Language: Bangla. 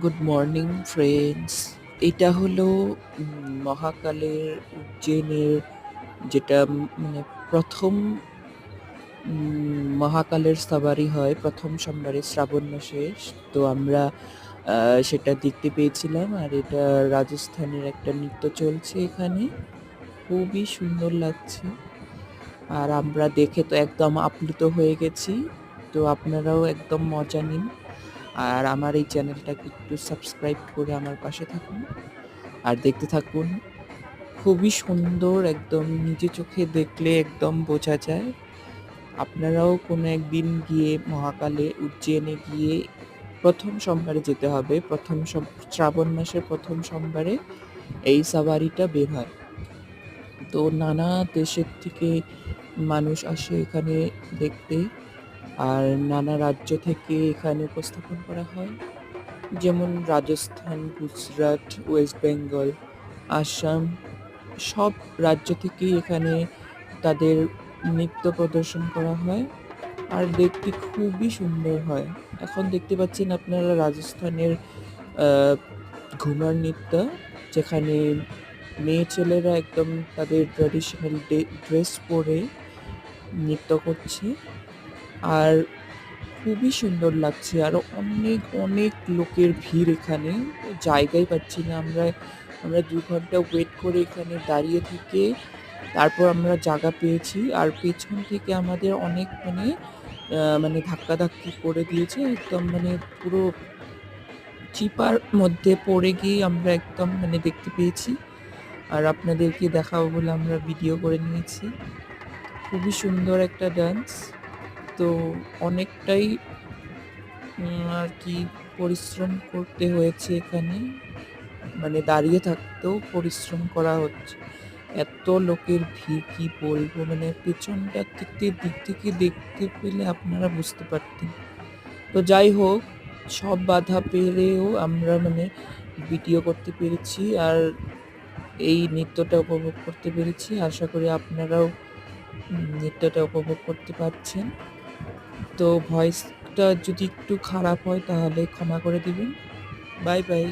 Good morning friends. এটা হলো মহাকালের উজ্জয়িনীর যেটা মানে ১ম মহাকালের সাবারি হয় ১ম সোমবারে শ্রাবণ মাসে। তো আমরা সেটা দেখতে পেয়েছিলাম। আর এটা রাজস্থানের একটা নৃত্য চলছে এখানে। খুবই সুন্দর লাগছে। আর আমরা দেখে তো একদম আপ্লুত হয়ে গেছি। তো আপনারাও একদম মজা নিন। আর আমার এই চ্যানেলটাকে একটু সাবস্ক্রাইব করে আমার পাশে থাকুন। আর দেখতে থাকুন। খুবই সুন্দর, একদম নিজে চোখে দেখলে একদম বোঝা যায়। আপনারাও কোনো একদিন গিয়ে মহাকালে উজ্জয়িনে গিয়ে ১ম সোমবারে যেতে হবে। শ্রাবণ মাসের ১ম সোমবারে এই সাওয়ারিটা বের হয়। তো নানা দেশের থেকে মানুষ আসে এখানে দেখতে। আর নানা রাজ্য থেকে এখানে উপস্থাপন করা হয়। যেমন রাজস্থান, গুজরাট, ওয়েস্ট বেঙ্গল, আসাম সব রাজ্য থেকেই এখানে তাদের নৃত্য প্রদর্শন করা হয়। আর দেখতে খুবই সুন্দর হয়। এখন দেখতে পাচ্ছেন আপনারা রাজস্থানের আহ, ঘুমার নৃত্য, যেখানে মেয়ে ছেলেরা একদম তাদের ট্র্যাডিশনাল ড্রেস পরে নৃত্য করছে। আর খুবই সুন্দর লাগছে। আরো অনেক অনেক লোকের ভিড় এখানে। জায়গাই পাচ্ছি না আমরা। আমরা ২ ঘন্টা ওয়েট করে এখানে দাঁড়িয়ে থেকে তারপর আমরা জায়গা পেয়েছি। আর পেছন থেকে আমাদের অনেক মানে ধাক্কাধাক্কি করে দিয়েছে। একদম মানে পুরো চিপার মধ্যে পড়ে গিয়ে আমরা একদম দেখতে পেয়েছি। আর আপনাদেরকে দেখাবো বলে আমরা ভিডিও করে নিয়েছি। খুবই সুন্দর একটা ডান্স। তো অনেকটাই আর কি পরিশ্রম করতে হয়েছে এখানে। মানে দাঁড়িয়ে থাকতেও পরিশ্রম করা হচ্ছে। এত লোকের ভিড় কি বলবো! মানে পেছনটার দিক থেকে দেখতে পেলে আপনারা বুঝতে পারতেন। তো যাই হোক, সব বাধা পেরিয়েও আমরা ভিডিও করতে পেরেছি। আর এই নৃত্যটা উপভোগ করতে পেরেছি। আশা করি আপনারাও নৃত্যটা উপভোগ করতে পারছেন। তো ভয়েসটা যদি একটু খারাপ হয় তাহলে ক্ষমা করে দিবেন। Bye bye.